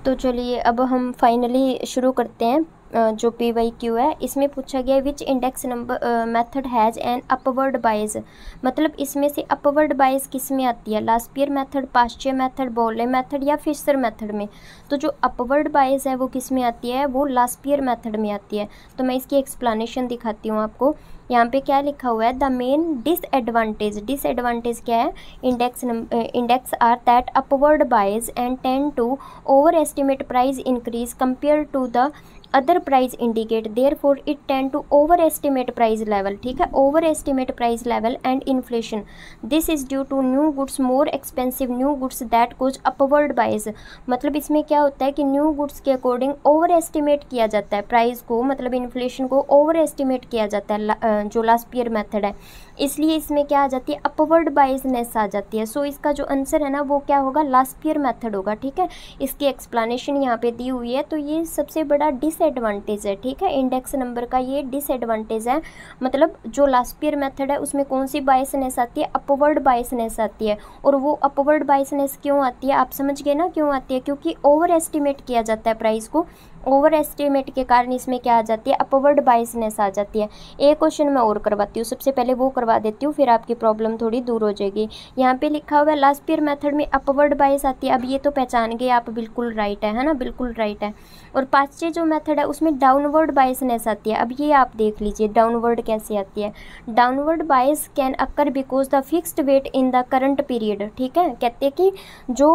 तो चलिए अब हम फाइनली शुरू करते हैं। जो PYQ है इसमें पूछा गया which index number method has an upward bias, मतलब इसमें से अपवर्ड बायस किस में आती है, Laspeyres method, Paasche method, Bowley method या फिशर मेथड में। तो जो अपवर्ड बायस है वो किस में आती है, वो लास्पियर मेथड में आती है। तो मैं इसकी एक्सप्लेनेशन दिखाती हूँ आपको। यहाँ पे क्या लिखा हुआ है, द मेन डिसएडवांटेज क्या है, index are that upward bias and tend to overestimate price increase compare to the other price indicate, therefore it tend to overestimate price level. ठीक है, overestimate price level and inflation, this is due to new goods more expensive new goods that cause upward bias. मतलब इसमें क्या होता है कि new goods के according overestimate किया जाता है प्राइस को, मतलब इन्फ्लेशन को ओवर एस्टिमेट किया जाता है, जो लास्पियर मेथड है, इसलिए इसमें क्या आ जाती है, अपवर्ड बायसनेस आ जाती है। सो इसका जो आंसर है ना वो क्या होगा, लास्पियर मेथड होगा। ठीक है, इसकी एक्सप्लेनेशन यहाँ पे दी हुई है। तो ये सबसे बड़ा डिसएडवांटेज है। ठीक है, इंडेक्स नंबर का ये डिसएडवांटेज है, मतलब जो लास्पियर मेथड है उसमें कौन सी बायसनेस आती है, अपवर्ड बायसनेस आती है। और वो अपवर्ड बायसनेस क्यों आती है, आप समझ गए ना क्यों आती है, क्योंकि ओवर एस्टिमेट किया जाता है प्राइस को, ओवर एस्टिमेट के कारण इसमें क्या आ जाती है, अपवर्ड बायसनेस आ जाती है। एक क्वेश्चन मैं और करवाती हूँ, सबसे पहले वो करवा देती हूँ, फिर आपकी प्रॉब्लम थोड़ी दूर हो जाएगी। यहाँ पे लिखा हुआ है लास्पियर मेथड में अपवर्ड बायस आती है। अब ये तो पहचान गए आप, बिल्कुल राइट है ना, बिल्कुल राइट है। और पास्चे जो मेथड है उसमें डाउनवर्ड बायसनेस आती है। अब ये आप देख लीजिए डाउनवर्ड कैसे आती है। Downward bias can occur because the fixed weight in the current period. ठीक है, कहते हैं कि जो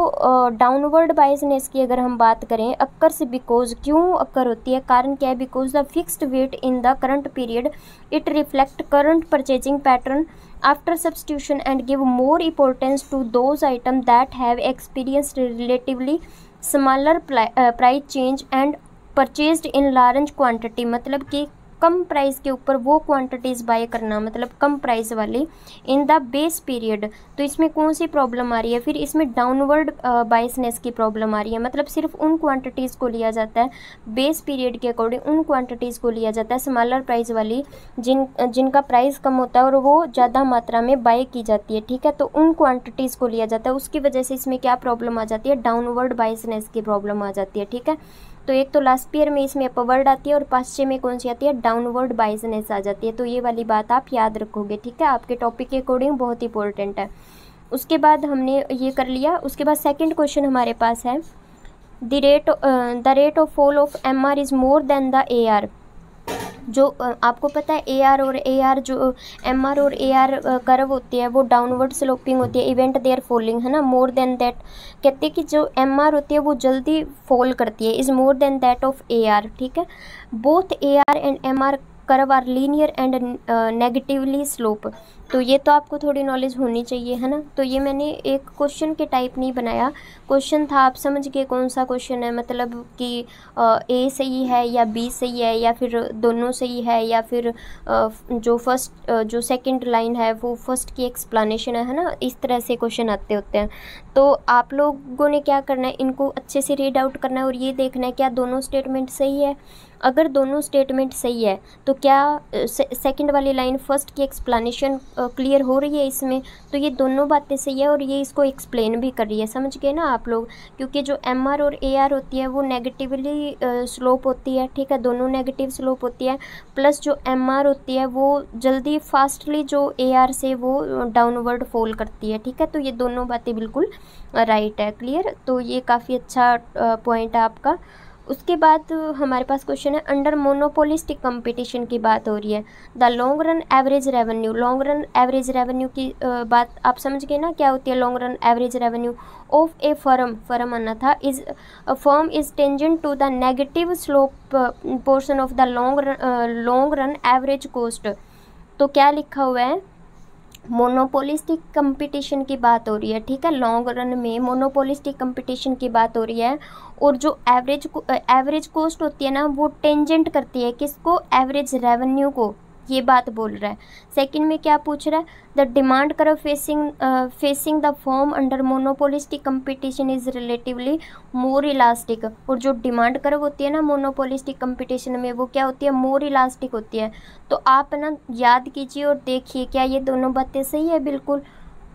डाउनवर्ड बायसनेस की अगर हम बात करें, अकर से बिकॉज क्यों अकर होती है, कारण क्या है, because the fixed weight in the current period it reflect current purchasing pattern after substitution and give more importance to those item that have experienced relatively smaller price change and purchased in large quantity, मतलब कि कम price के ऊपर वो quantities bye करना, मतलब कम price वाली in the base period. तो इसमें कौन सी प्रॉब्लम आ रही है, फिर इसमें डाउनवर्ड बायसनेस की प्रॉब्लम आ रही है। मतलब सिर्फ उन क्वांटिटीज़ को लिया जाता है बेस पीरियड के अकॉर्डिंग, उन क्वांटिटीज़ को लिया जाता है स्मॉलर प्राइस वाली जिनका प्राइस कम होता है और वो ज़्यादा मात्रा में बाय की जाती है। ठीक है, तो उन क्वान्टिटीज़ को लिया जाता है, उसकी वजह से इसमें क्या प्रॉब्लम आ जाती है, डाउनवर्ड बायसनेस की प्रॉब्लम आ जाती है। ठीक है, तो एक तो लास्पियर में इसमें अपवर्ड आती है और पास्चे में कौन सी आती है, डाउनवर्ड बायसनेस आ जाती है। तो ये वाली बात आप याद रखोगे। ठीक है, आपके टॉपिक के अकॉर्डिंग बहुत इंपॉर्टेंट है। उसके बाद हमने ये कर लिया। उसके बाद सेकंड क्वेश्चन हमारे पास है, the rate of fall of MR is more then the AR। जो आपको पता है AR और AR, जो MR और AR कर्व होती है वो डाउनवर्ड स्लोपिंग होती है, इवेंट देयर फॉलिंग, है ना, मोर देन दैट। कहते हैं कि जो MR होती है वो जल्दी फॉल करती है, is more than that of AR। ठीक है, both AR and MR curve are linear and negatively slope. तो ये तो आपको थोड़ी नॉलेज होनी चाहिए, है ना। तो ये मैंने एक क्वेश्चन के टाइप नहीं बनाया, क्वेश्चन था, आप समझ गए कौन सा क्वेश्चन है, मतलब कि A सही है या B सही है या फिर दोनों सही है, या फिर जो सेकंड लाइन है वो फर्स्ट की एक्सप्लेनेशन है ना, इस तरह से क्वेश्चन आते होते हैं। तो आप लोगों ने क्या करना है, इनको अच्छे से रीड आउट करना है और ये देखना है क्या दोनों स्टेटमेंट सही है। अगर दोनों स्टेटमेंट सही है तो क्या सेकंड वाली लाइन फर्स्ट की एक्सप्लेनेशन क्लियर हो रही है इसमें, तो ये दोनों बातें सही है और ये इसको एक्सप्लेन भी कर रही है, समझ गए ना आप लोग। क्योंकि जो MR और AR होती है वो नेगेटिवली स्लोप होती है। ठीक है, दोनों नेगेटिव स्लोप होती है, प्लस जो MR होती है वो जल्दी फास्टली जो AR से वो डाउनवर्ड फॉल करती है। ठीक है, तो ये दोनों बातें बिल्कुल राइट है, क्लियर। तो ये काफ़ी अच्छा पॉइंट है आपका। उसके बाद हमारे पास क्वेश्चन है, अंडर मोनोपोलिस्टिक कंपटीशन की बात हो रही है, the long run average revenue. Long run average revenue की बात आप समझ गए ना, क्या होती है long run average revenue of a firm आना था, is firm is tangent to the negative slope portion of the long run average cost. तो क्या लिखा हुआ है, मोनोपोलिस्टिक कंपटीशन की बात हो रही है। ठीक है, लॉन्ग रन में मोनोपोलिस्टिक कंपटीशन की बात हो रही है, और जो एवरेज कॉस्ट होती है ना वो टेंजेंट करती है किसको, एवरेज रेवेन्यू को, ये बात बोल रहा है। सेकंड में क्या पूछ रहा है, the demand curve facing the firm under monopolistic competition is relatively more elastic. और जो डिमांड कर्व होती है ना मोनोपोलिस्टिक कंपटीशन में वो क्या होती है, मोर इलास्टिक होती है। तो आप ना याद कीजिए और देखिए क्या ये दोनों बातें सही है, बिल्कुल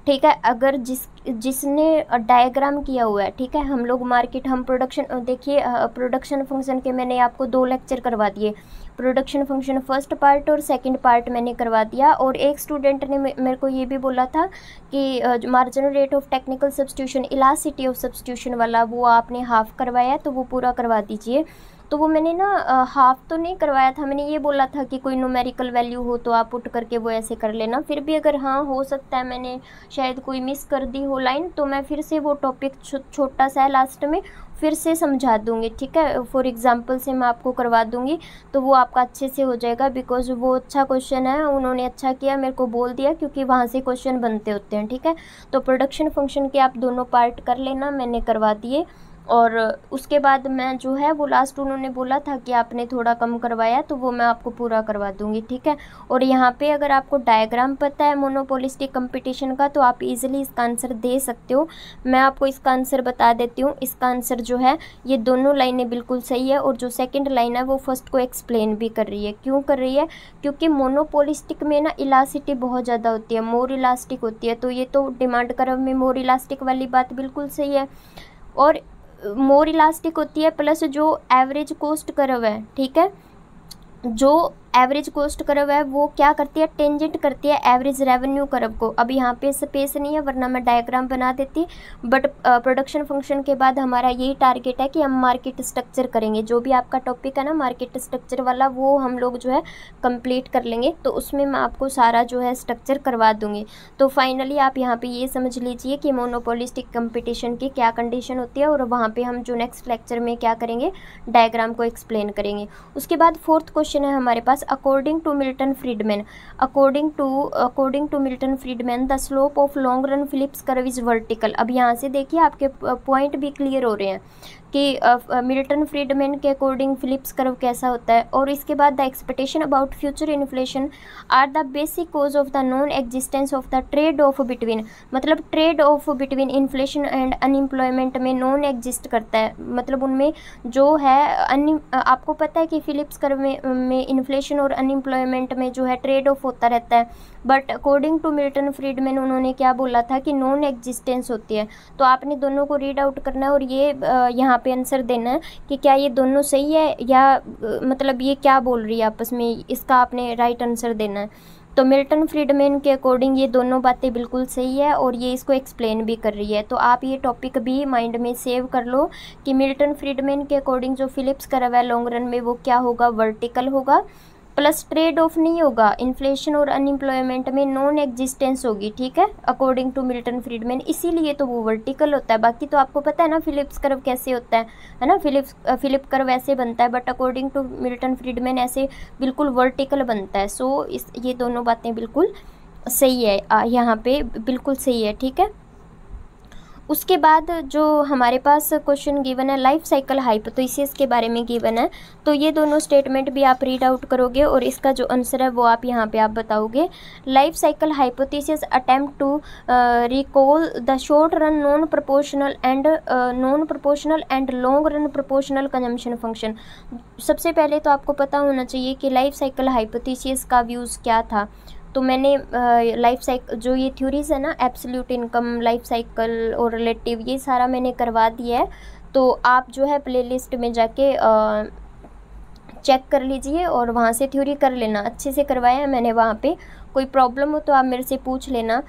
ठीक है। अगर जिसने डायग्राम किया हुआ है, ठीक है, हम लोग मार्केट, हम प्रोडक्शन, देखिए प्रोडक्शन फंक्शन के मैंने आपको 2 लेक्चर करवा दिए, प्रोडक्शन फंक्शन फर्स्ट पार्ट और सेकंड पार्ट मैंने करवा दिया। और एक स्टूडेंट ने मेरे को ये भी बोला था कि marginal rate of technical substitution, elasticity of substitution वाला वो आपने हाफ करवाया, तो वो पूरा करवा दीजिए। तो वो मैंने ना हाफ तो नहीं करवाया था, मैंने ये बोला था कि कोई न्यूमेरिकल वैल्यू हो तो आप पुट करके वो ऐसे कर लेना। फिर भी अगर हाँ हो सकता है मैंने शायद कोई मिस कर दी हो लाइन, तो मैं फिर से वो टॉपिक छोटा सा है लास्ट में फिर से समझा दूंगी, ठीक है, फॉर एग्जांपल से मैं आपको करवा दूंगी, तो वो आपका अच्छे से हो जाएगा। बिकॉज वो अच्छा क्वेश्चन है, उन्होंने अच्छा किया मेरे को बोल दिया, क्योंकि वहाँ से क्वेश्चन बनते होते हैं, ठीक है। तो प्रोडक्शन फंक्शन के आप दोनों पार्ट कर लेना, मैंने करवा दिए। और उसके बाद मैं जो है वो लास्ट उन्होंने बोला था कि आपने थोड़ा कम करवाया, तो वो मैं आपको पूरा करवा दूंगी, ठीक है। और यहाँ पे अगर आपको डायग्राम पता है मोनोपोलिस्टिक कंपटीशन का, तो आप इजीली इसका आंसर दे सकते हो। मैं आपको इसका आंसर बता देती हूँ। इसका आंसर जो है, ये दोनों लाइनें बिल्कुल सही है, और जो सेकेंड लाइन है वो फर्स्ट को एक्सप्लेन भी कर रही है। क्यों कर रही है? क्योंकि मोनोपोलिस्टिक में ना इलास्टिसिटी बहुत ज़्यादा होती है, मोर इलास्टिक होती है, तो ये तो डिमांड कर्व में मोर इलास्टिक वाली बात बिल्कुल सही है। और मोर इलास्टिक होती है, प्लस जो एवरेज कॉस्ट कर्व है, ठीक है, जो एवरेज कॉस्ट कर्व है वो क्या करती है, टेंजेंट करती है एवरेज रेवेन्यू कर्व को। अब यहाँ पे स्पेस नहीं है, वरना मैं डायग्राम बना देती, बट प्रोडक्शन फंक्शन के बाद हमारा यही टारगेट है कि हम मार्केट स्ट्रक्चर करेंगे। जो भी आपका टॉपिक है ना मार्केट स्ट्रक्चर वाला, वो हम लोग जो है कंप्लीट कर लेंगे, तो उसमें मैं आपको सारा जो है स्ट्रक्चर करवा दूंगी। तो फाइनली आप यहाँ पे ये समझ लीजिए कि मोनोपोलिस्टिक कंपटीशन की क्या कंडीशन होती है, और वहाँ पर हम जो नेक्स्ट लेक्चर में क्या करेंगे, डायग्राम को एक्सप्लेन करेंगे। उसके बाद 4th क्वेश्चन है हमारे पास, according to Milton Friedman, according to Milton Friedman the slope of long run Phillips curve is vertical। अब यहाँ से देखिए आपके पॉइंट भी क्लियर हो रहे हैं कि मिल्टन फ्रीडमैन के अकॉर्डिंग फिलिप्स कर्व कैसा होता है। और इसके बाद the expectation about future inflation are the basic cause of the non existence of the trade off between, मतलब trade off between inflation and unemployment में नॉन एग्जिस्ट करता है, मतलब उनमें जो है आपको पता है कि फिलिप्स कर्व में इन्फ्लेशन और अनएम्प्लॉयमेंट में जो है ट्रेड ऑफ होता रहता है, but according to Milton Friedman उन्होंने क्या बोला था कि नॉन एग्जिस्टेंस होती है। तो आपने दोनों को रीड आउट करना है और ये यहाँ पे आंसर देना है कि क्या ये दोनों सही है या मतलब ये क्या बोल रही है आपस में, इसका आपने राइट आंसर देना है। तो मिल्टन फ्रीडमैन के अकॉर्डिंग ये दोनों बातें बिल्कुल सही है और ये इसको एक्सप्लेन भी कर रही है। तो आप ये टॉपिक भी माइंड में सेव कर लो कि मिल्टन फ्रीडमैन के अकॉर्डिंग जो फिलिप्स कर्व है लॉन्ग रन में वो क्या होगा, वर्टिकल होगा, प्लस ट्रेड ऑफ नहीं होगा, इन्फ्लेशन और अनएम्प्लॉयमेंट में नॉन एग्जिस्टेंस होगी, ठीक है, अकॉर्डिंग टू मिल्टन फ्रीडमैन, इसीलिए तो वो वर्टिकल होता है। बाकी तो आपको पता है ना फिलिप्स कर्व कैसे होता है ना, फिलिप कर्व ऐसे बनता है, but according to Milton Friedman ऐसे बिल्कुल वर्टिकल बनता है। सो ये दोनों बातें बिल्कुल सही है, यहाँ पे बिल्कुल सही है, ठीक है। उसके बाद जो हमारे पास क्वेश्चन गिवन है लाइफ साइकिल हाइपोथेसिस के बारे में गिवन है, तो ये दोनों स्टेटमेंट भी आप रीड आउट करोगे और इसका जो आंसर है वो आप यहाँ पे आप बताओगे। Life cycle hypothesis attempt to recall the short run non proportional and long run proportional consumption function. सबसे पहले तो आपको पता होना चाहिए कि लाइफ साइकिल हाइपोथेसिस का व्यूज़ क्या था। तो मैंने लाइफ साइकिल जो ये थ्योरीज है ना, एब्सोल्यूट इनकम, लाइफ साइकिल और रिलेटिव, ये सारा मैंने करवा दिया है। तो आप जो है प्लेलिस्ट में जाके चेक कर लीजिए और वहाँ से थ्योरी कर लेना, अच्छे से करवाया है मैंने वहाँ पे। कोई प्रॉब्लम हो तो आप मेरे से पूछ लेना।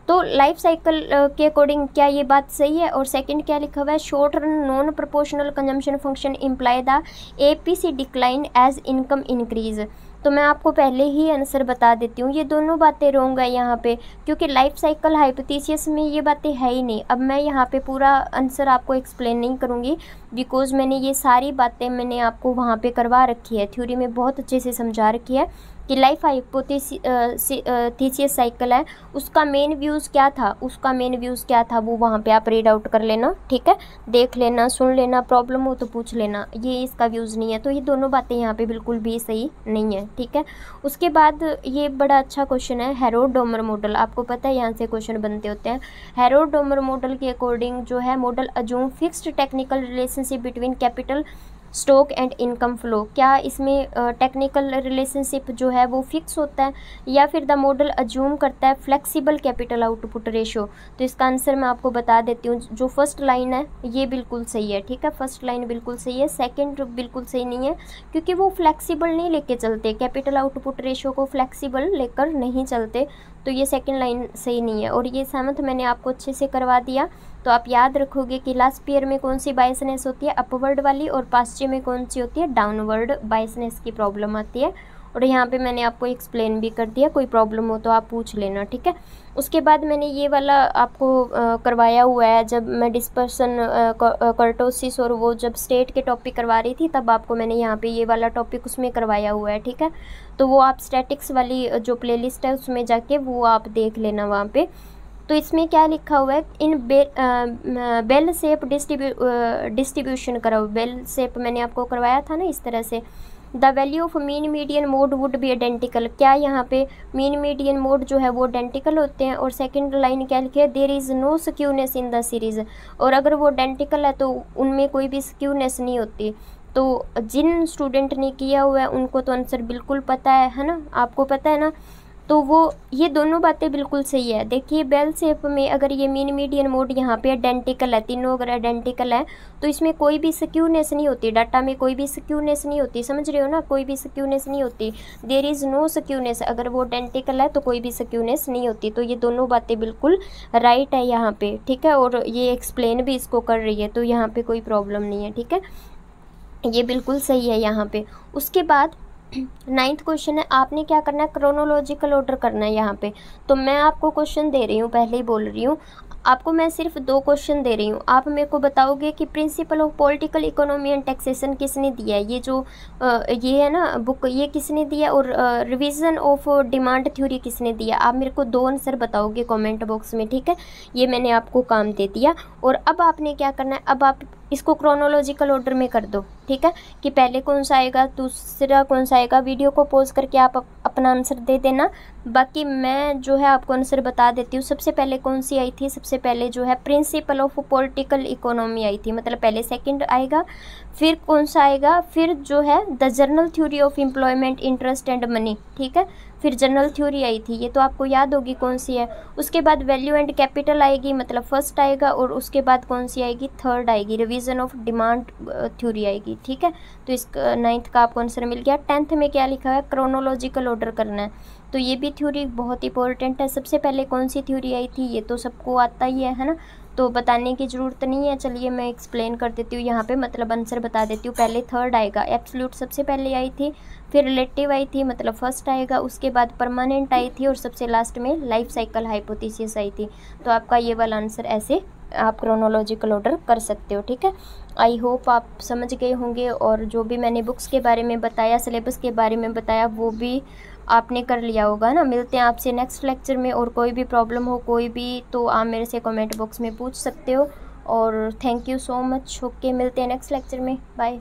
तो लाइफ साइकिल के अकॉर्डिंग क्या ये बात सही है? और सेकंड क्या लिखा हुआ है, short run non proportional consumption function imply the APC decline as income increase. तो मैं आपको पहले ही आंसर बता देती हूँ, ये दोनों बातें रॉन्ग है यहाँ पे, क्योंकि लाइफ साइकिल हाइपोथेसिस में ये बातें है ही नहीं। अब मैं यहाँ पे पूरा आंसर आपको एक्सप्लेन नहीं करूँगी, बिकॉज मैंने ये सारी बातें मैंने आपको वहाँ पे करवा रखी है, थ्योरी में बहुत अच्छे से समझा रखी है कि लाइफ हाइपोथेसिस साइकिल है, उसका मेन व्यूज़ क्या था, वो वहाँ पे आप रीड आउट कर लेना, ठीक है, देख लेना, सुन लेना, प्रॉब्लम हो तो पूछ लेना। ये इसका व्यूज़ नहीं है, तो ये दोनों बातें यहाँ पे बिल्कुल भी सही नहीं है, ठीक है। उसके बाद ये बड़ा अच्छा क्वेश्चन है, हेरोड-डोमर मॉडल। आपको पता है यहाँ से क्वेश्चन बनते होते हैं। हेरोड-डोमर मॉडल के अकॉर्डिंग जो है model assume fixed technical relationship between capital stock and income flow, क्या इसमें टेक्निकल रिलेशनशिप जो है वो फिक्स होता है या फिर द मॉडल अज्यूम करता है फ्लेक्सिबल कैपिटल आउटपुट रेशो। तो इसका आंसर मैं आपको बता देती हूँ, जो फर्स्ट लाइन है ये बिल्कुल सही है, ठीक है, फर्स्ट लाइन बिल्कुल सही है, सेकंड बिल्कुल सही नहीं है क्योंकि वो फ्लेक्सिबल नहीं लेके चलते, कैपिटल आउटपुट रेशो को फ्लेक्सिबल लेकर नहीं चलते, तो ये सेकंड लाइन सही नहीं है। और ये सेवंथ मैंने आपको अच्छे से करवा दिया, तो आप याद रखोगे कि लास्ट पेयर में कौन सी बायसनेस होती है, अपवर्ड वाली, और पास्चर में कौन सी होती है, डाउनवर्ड बायसनेस की प्रॉब्लम आती है। और यहाँ पे मैंने आपको एक्सप्लेन भी कर दिया, कोई प्रॉब्लम हो तो आप पूछ लेना, ठीक है। उसके बाद मैंने ये वाला आपको करवाया हुआ है, जब मैं डिस्पर्सन कर्टोसिस और वो जब स्टेट के टॉपिक करवा रही थी तब आपको मैंने यहाँ पे ये वाला टॉपिक उसमें करवाया हुआ है, ठीक है। तो वो आप स्टैटिक्स वाली जो प्लेलिस्ट है उसमें जाके वो आप देख लेना वहाँ पे। तो इसमें क्या लिखा हुआ है, इन बेल शेप डिस्ट्रीब्यूशन कराओ, बेल शेप मैंने आपको करवाया था ना इस तरह से। The value of mean median mode would be identical, क्या यहाँ पे मीन मीडियन मोड जो है वो आइडेंटिकल होते हैं। और सेकंड लाइन क्या लिखी है, there is no skewness in the series, और अगर वो आइडेंटिकल है तो उनमें कोई भी स्क्यूनेस नहीं होती। तो जिन स्टूडेंट ने किया हुआ है उनको तो आंसर बिल्कुल पता है ना, आपको पता है ना, तो वो ये दोनों बातें बिल्कुल सही है। देखिए बेल शेप में अगर ये मीन मीडियन मोड यहाँ पे आइडेंटिकल है, तीनों अगर आइडेंटिकल है तो इसमें कोई भी स्क्यूनेस नहीं होती, डाटा में कोई भी स्क्यूनेस नहीं होती, समझ रहे हो ना, कोई भी स्क्यूनेस नहीं होती, देयर इज़ नो स्क्यूनेस, अगर वो आइडेंटिकल है तो कोई भी स्क्यूनेस नहीं होती। तो ये दोनों बातें बिल्कुल राइट है यहाँ पे, ठीक है, और ये एक्सप्लेन भी इसको कर रही है, तो यहाँ पे कोई प्रॉब्लम नहीं है, ठीक है, ये बिल्कुल सही है यहाँ पे। उसके बाद 9th क्वेश्चन है, आपने क्या करना है, क्रोनोलॉजिकल ऑर्डर करना है यहाँ पे। तो मैं आपको क्वेश्चन दे रही हूँ, पहले ही बोल रही हूँ, आपको मैं सिर्फ 2 क्वेश्चन दे रही हूँ, आप मेरे को बताओगे कि principle of political economy and taxation किसने दिया है, ये जो ये है ना बुक, ये किसने दिया, और रिवीजन ऑफ डिमांड थ्योरी किसने दिया। आप मेरे को 2 आंसर बताओगे कमेंट बॉक्स में, ठीक है, ये मैंने आपको काम दे दिया। और अब आपने क्या करना है, अब आप इसको क्रोनोलॉजिकल ऑर्डर में कर दो, ठीक है, कि पहले कौन सा आएगा दूसरा कौन सा आएगा, वीडियो को पॉज करके आप अपना आंसर दे देना। बाकी मैं जो है आपको आंसर बता देती हूँ। सबसे पहले कौन सी आई थी, सबसे पहले जो है principle of political economy I थी, मतलब पहले सेकंड आएगा, फिर कौन सा आएगा, फिर जो है the general theory of employment interest and money, ठीक है, फिर जनरल थ्योरी आई थी, ये तो आपको याद होगी कौन सी है। उसके बाद वैल्यू एंड कैपिटल आएगी, मतलब फर्स्ट आएगा, और उसके बाद कौन सी आएगी, थर्ड आएगी, रिवीजन ऑफ डिमांड थ्योरी आएगी, ठीक है। तो इस 9th का आपको आंसर मिल गया। 10th में क्या लिखा है, क्रोनोलॉजिकल ऑर्डर करना है, तो ये भी थ्योरी बहुत इंपॉर्टेंट है। सबसे पहले कौन सी थ्योरी आई थी, ये तो सबको आता ही है ना, तो बताने की ज़रूरत नहीं है। चलिए मैं एक्सप्लेन कर देती हूँ यहाँ पे, मतलब आंसर बता देती हूँ। पहले थर्ड आएगा, एब्सोल्यूट सबसे पहले आई थी, फिर रिलेटिव आई थी, मतलब फर्स्ट आएगा, उसके बाद परमानेंट आई थी, और सबसे लास्ट में लाइफ साइकिल हाइपोथेसिस आई थी। तो आपका ये वाला आंसर ऐसे आप क्रोनोलॉजिकल ऑर्डर कर सकते हो, ठीक है। आई होप आप समझ गए होंगे, और जो भी मैंने बुक्स के बारे में बताया, सिलेबस के बारे में बताया, वो भी आपने कर लिया होगा ना। मिलते हैं आपसे नेक्स्ट लेक्चर में, और कोई भी प्रॉब्लम हो कोई भी तो आप मेरे से कमेंट बॉक्स में पूछ सकते हो। और thank you so much. Okay, मिलते हैं नेक्स्ट लेक्चर में, बाय।